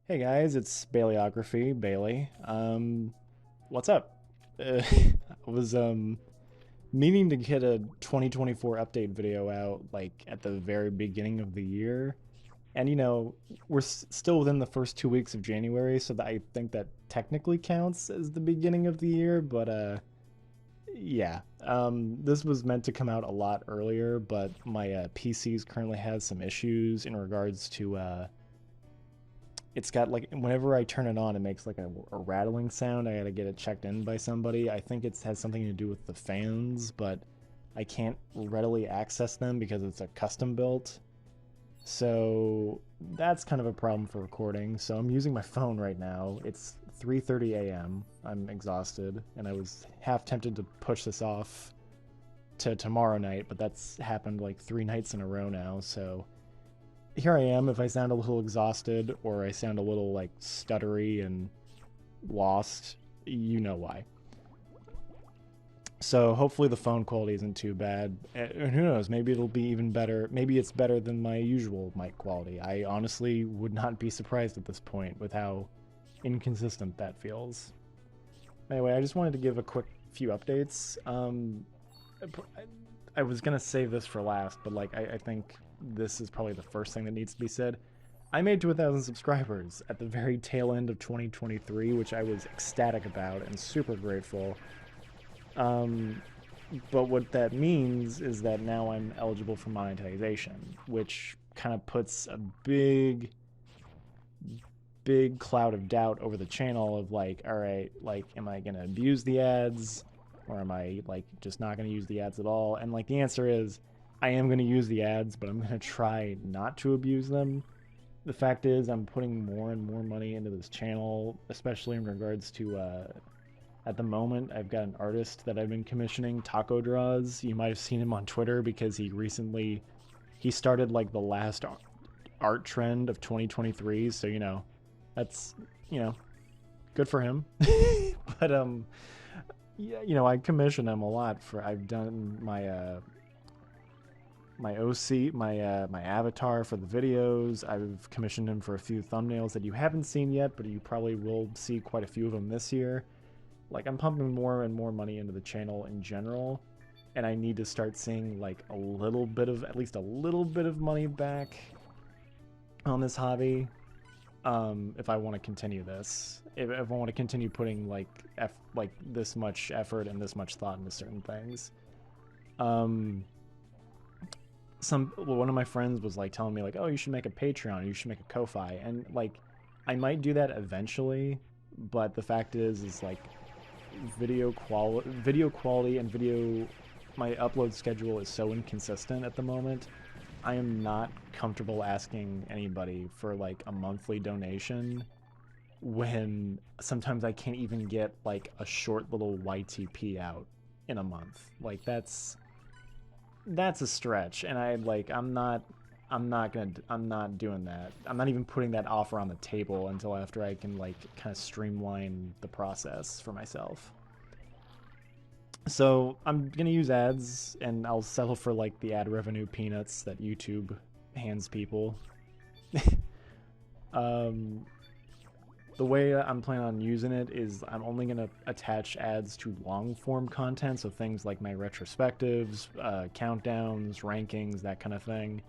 Hey guys, it's Baileography, Bailey. What's up? I was meaning to get a 2024 update video out like at the very beginning of the year. And we're still within the first 2 weeks of January, so that I think that technically counts as the beginning of the year, but yeah. This was meant to come out a lot earlier, but my PC's currently has some issues in regards to it's got like whenever I turn it on, it makes like a rattling sound. I gotta get it checked in by somebody. I think it has something to do with the fans, but I can't readily access them because it's a custom built. So that's kind of a problem for recording. So I'm using my phone right now. It's 3:30 a.m. I'm exhausted, and I was half tempted to push this off to tomorrow night, but that's happened like 3 nights in a row now. So here I am. If I sound a little exhausted or I sound a little like stuttery and lost, you know why. So hopefully the phone quality isn't too bad. And who knows, maybe it'll be even better. Maybe it's better than my usual mic quality. I honestly would not be surprised at this point with how inconsistent that feels. Anyway, I just wanted to give a quick few updates. I was gonna save this for last, but like I think this is probably the first thing that needs to be said. I made to 1,000 subscribers at the very tail end of 2023, which I was ecstatic about and super grateful. Um, but what that means is that now I'm eligible for monetization, which kind of puts a big cloud of doubt over the channel of like, all right, like, am I gonna abuse the ads, or am I like just not gonna use the ads at all? And like the answer is, I am gonna use the ads, but I'm gonna try not to abuse them. The fact is, I'm putting more and more money into this channel, especially in regards to at the moment, I've got an artist that I've been commissioning, Taco Draws. You might have seen him on Twitter because he started like the last art trend of 2023. So that's you know good for him. But yeah, I commission him a lot for. I've done my OC, my avatar for the videos. I've commissioned him for a few thumbnails that you haven't seen yet, but you probably will see quite a few of them this year. Like, I'm pumping more and more money into the channel in general, and I need to start seeing like at least a little bit of money back on this hobby. If I want to continue this, if I want to continue putting like this much effort and this much thought into certain things. um one of my friends was like telling me like, oh, you should make a Patreon, you should make a Ko-fi, and like I might do that eventually, but the fact is like video quality and video my upload schedule is so inconsistent at the moment. I am not comfortable asking anybody for like a monthly donation when sometimes I can't even get like a short little YTP out in a month. Like that's a stretch, and I'm not doing that. I'm not even putting that offer on the table until after I can like kind of streamline the process for myself. So I'm gonna use ads, and I'll settle for like the ad revenue peanuts that YouTube hands people. um, the way I'm planning on using it is I'm only gonna attach ads to long form content, so things like my retrospectives, countdowns, rankings, that kind of thing.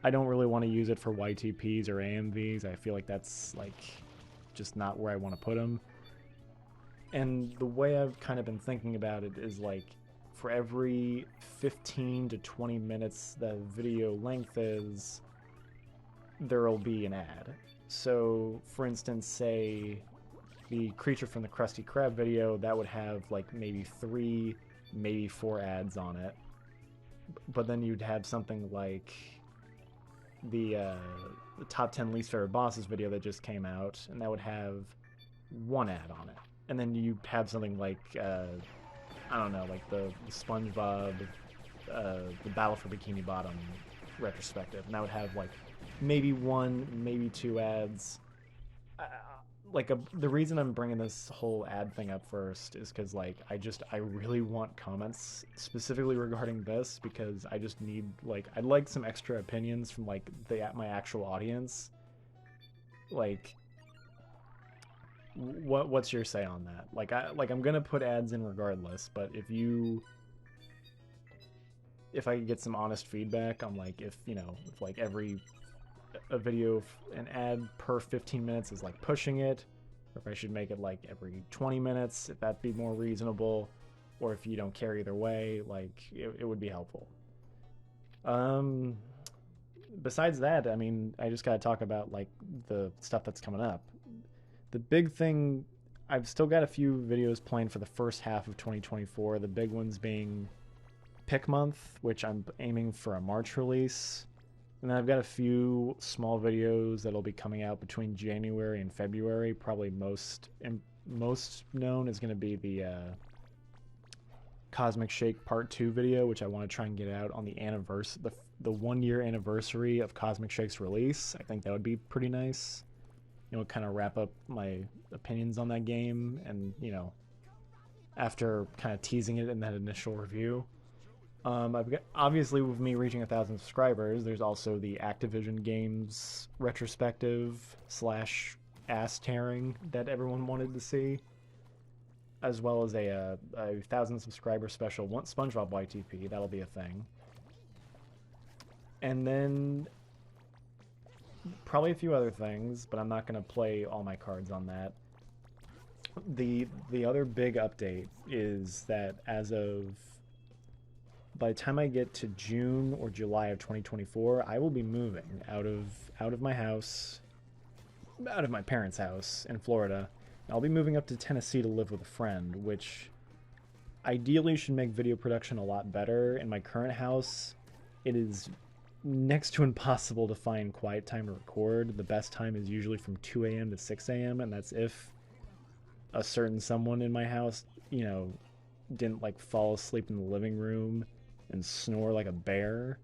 I don't really want to use it for YTPs or AMVs. I feel like that's like just not where I want to put them. And the way I've kind of been thinking about it is like for every 15 to 20 minutes the video length is, there'll be an ad. So for instance, say the Creature from the Krusty Krab video, that would have like maybe 3, maybe 4 ads on it. But then you'd have something like the top 10 least favorite bosses video that just came out, and that would have 1 ad on it. And then you have something like I don't know, like the SpongeBob, the Battle for Bikini Bottom retrospective, and that would have like maybe 1, maybe 2 ads. The reason I'm bringing this whole ad thing up first is because like I really want comments specifically regarding this, because I just need like I'd like some extra opinions from like my actual audience. Like what's your say on that? I'm gonna put ads in regardless, but if I could get some honest feedback on like if if like every a video an ad per 15 minutes is like pushing it, or if I should make it like every 20 minutes, if that'd be more reasonable, or if you don't care either way, like it would be helpful. Um, Besides that, I mean, I just gotta talk about like the stuff that's coming up. The big thing, I've still got a few videos planned for the first half of 2024. The big ones being Pick Month, which I'm aiming for a March release. And then I've got a few small videos that'll be coming out between January and February. Probably most known is going to be the Cosmic Shake Part 2 video, which I want to try and get out on the anniversary, the 1 year anniversary of Cosmic Shake's release. I think that would be pretty nice. Kind of wrap up my opinions on that game, and after kind of teasing it in that initial review. I've got, obviously, with me reaching 1,000 subscribers, there's also the Activision Games retrospective / ass tearing that everyone wanted to see, as well as a 1,000 subscriber special SpongeBob YTP. That'll be a thing. And then probably a few other things, but I'm not going to play all my cards on that. The other big update is that by the time I get to June or July of 2024, I will be moving out of my house, out of my parents' house in Florida. I'll be moving up to Tennessee to live with a friend, which ideally should make video production a lot better. In my current house, it is next to impossible to find quiet time to record. The best time is usually from 2 a.m. to 6 a.m., and that's if a certain someone in my house, didn't like fall asleep in the living room and snore like a bear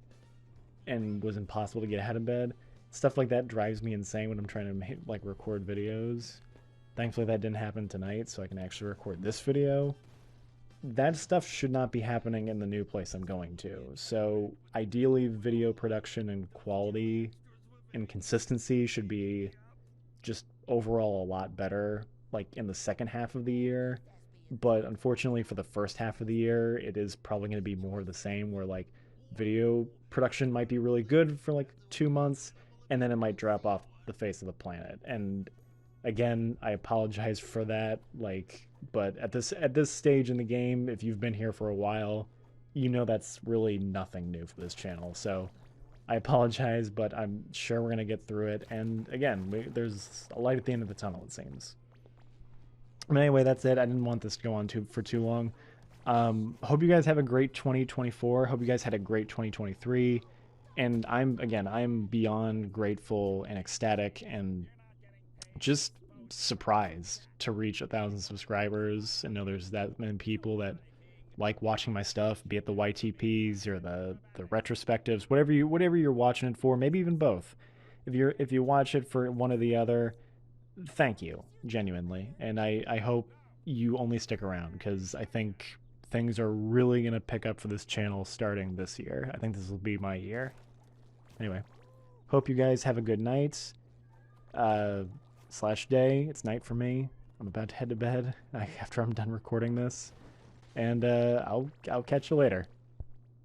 and was impossible to get out of bed. Stuff like that drives me insane when I'm trying to record videos. Thankfully that didn't happen tonight, so I can actually record this video. That stuff should not be happening in the new place I'm going to. So ideally video production and quality and consistency should be just overall a lot better in the second half of the year. But unfortunately for the first half of the year, it is probably going to be more of the same, where video production might be really good for 2 months, and then it might drop off the face of the planet. And again, I apologize for that. But at this stage in the game, if you've been here for a while, that's really nothing new for this channel. So I apologize, but I'm sure we're going to get through it. And again, there's a light at the end of the tunnel, it seems. But anyway, that's it. I didn't want this to go on for too long. Hope you guys have a great 2024. Hope you guys had a great 2023. And I'm beyond grateful and ecstatic and just surprised to reach 1,000 subscribers and know there's that many people that like watching my stuff, be it the YTPs or the retrospectives, whatever you're watching it for, maybe even both. If you watch it for one or the other, thank you, genuinely. And I hope you only stick around, because I think things are really going to pick up for this channel starting this year. I think this will be my year. Anyway, hope you guys have a good night. / day. It's night for me. I'm about to head to bed after I'm done recording this. And I'll catch you later.